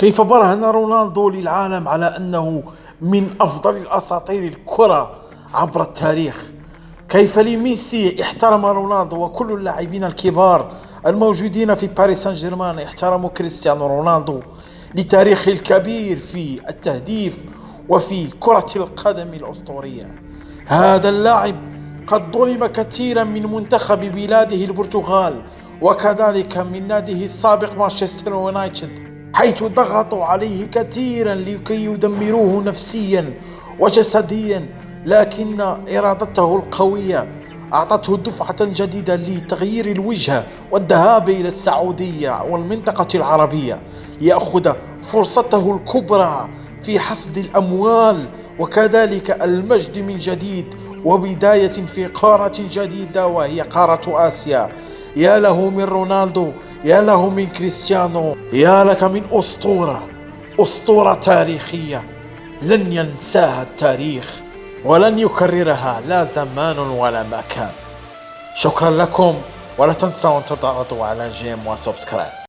كيف برهن رونالدو للعالم على أنه من أفضل الأساطير الكرة عبر التاريخ. كيف لميسي احترم رونالدو، وكل اللاعبين الكبار الموجودين في باريس سان جيرمان احترموا كريستيانو رونالدو لتاريخه الكبير في التهديف وفي كرة القدم الأسطورية. هذا اللاعب قد ظلم كثيرا من منتخب بلاده البرتغال، وكذلك من ناديه السابق مانشستر يونايتد، حيث ضغطوا عليه كثيرا لكي يدمروه نفسيا وجسديا، لكن إرادته القوية أعطته دفعة جديدة لتغيير الوجهة والذهاب إلى السعودية والمنطقة العربية ليأخذ فرصته الكبرى في حصد الأموال وكذلك المجد من جديد، وبداية في قارة جديدة وهي قارة آسيا. يا له من رونالدو، يا له من كريستيانو، يا لك من أسطورة تاريخية لن ينساها التاريخ ولن يكررها لا زمان ولا مكان. شكرا لكم، ولا تنسوا أن تضغطوا على جيم وسبسكرايب.